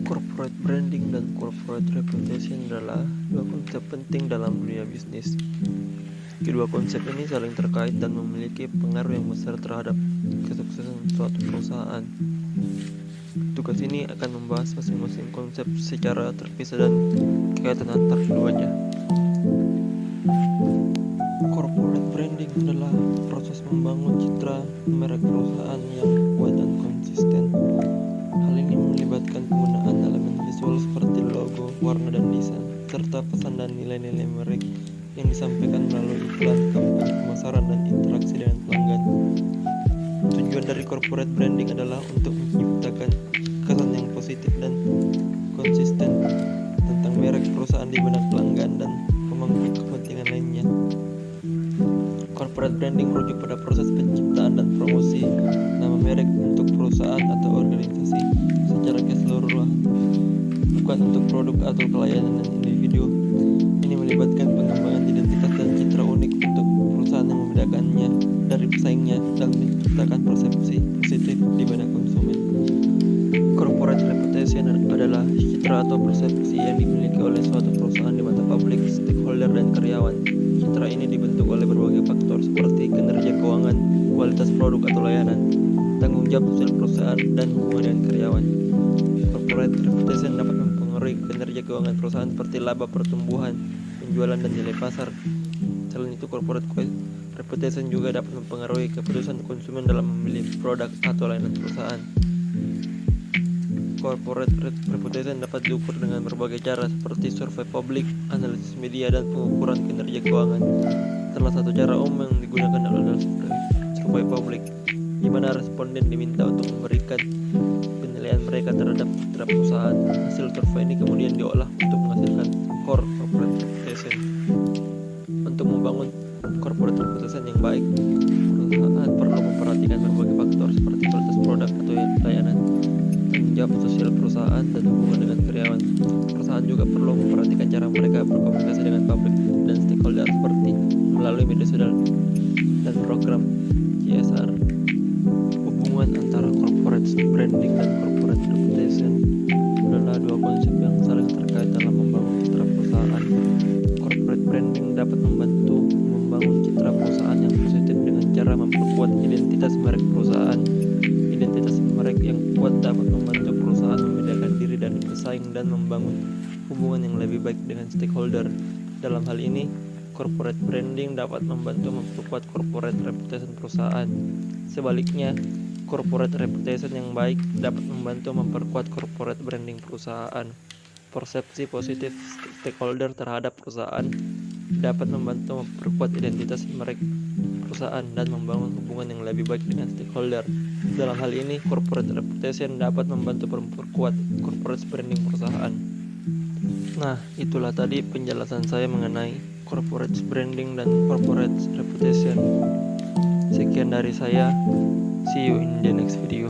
Corporate branding dan corporate reputation adalah dua konsep penting dalam dunia bisnis. Kedua konsep ini saling terkait dan memiliki pengaruh yang besar terhadap kesuksesan suatu perusahaan. Tugas ini akan membahas masing-masing konsep secara terpisah dan kaitan antar keduanya. Corporate branding adalah proses membangun citra merek perusahaan yang kuat dan konsisten. Hal ini melibatkan penggunaan elemen visual seperti logo, warna dan desain, serta pesan dan nilai-nilai merek yang disampaikan melalui iklan, kampanye pemasaran, dan interaksi dengan pelanggan. Tujuan dari corporate branding adalah untuk menciptakan kesan yang positif dan konsisten tentang merek perusahaan di benak pelanggan dan pemangku kepentingan lainnya. Corporate branding merujuk pada proses penciptaan dan promosi nama merek untuk perusahaan atau organisasi secara keseluruhan, bukan untuk produk atau pelayanan individu. Ini melibatkan pengembangan identitas dan citra unik untuk perusahaan yang membedakannya dari pesaingnya dan menciptakan persepsi positif di benak konsumen. Corporate reputation adalah citra atau persepsi yang dimiliki oleh suatu perusahaan di mata publik, stakeholder, dan karyawan. Citra ini dibentuk oleh berbagai faktor seperti kinerja keuangan, kualitas produk atau layanan, tanggung jawab sosial perusahaan, dan hubungan dengan karyawan. Corporate reputation dapat mempengaruhi kinerja keuangan perusahaan seperti laba, pertumbuhan, penjualan, dan nilai pasar. Selain itu, corporate reputation juga dapat mempengaruhi keputusan konsumen dalam memilih produk atau layanan perusahaan. Corporate reputation dapat diukur dengan berbagai cara seperti survei publik, analisis media, dan pengukuran kinerja keuangan. Salah satu cara umum yang digunakan adalah survei publik, di mana responden diminta untuk memberikan penilaian mereka terhadap citra perusahaan. Hasil survei ini kemudian diolah untuk menghasilkan skor corporate reputation. Untuk membangun corporate reputation yang baik, perusahaan perlu memperhatikan berbagai faktor seperti kualitas produk atau layanan, tanggung jawab sosial perusahaan, dan hubungan dengan karyawan. Perusahaan juga perlu memperhatikan cara mereka berkomunikasi dengan publik dan stakeholder seperti melalui media sosial dan program CSR. Hubungan antara corporate branding dan corporate reputation adalah dua konsep yang saling terkait dalam membangun citra perusahaan. Corporate branding dapat membantu membangun citra perusahaan yang positif dengan cara memperkuat identitas merek perusahaan. Identitas merek yang kuat dapat membantu perusahaan membedakan diri dari pesaing dan membangun hubungan yang lebih baik dengan stakeholder. Dalam hal ini, corporate branding dapat membantu memperkuat corporate reputation perusahaan. Sebaliknya, corporate reputation yang baik dapat membantu memperkuat corporate branding perusahaan. Persepsi positif stakeholder terhadap perusahaan dapat membantu memperkuat identitas merek perusahaan dan membangun hubungan yang lebih baik dengan stakeholder. Dalam hal ini, corporate reputation dapat membantu memperkuat corporate branding perusahaan. Nah, itulah tadi penjelasan saya mengenai corporate branding dan corporate reputation. Sekian dari saya. See you in the next video.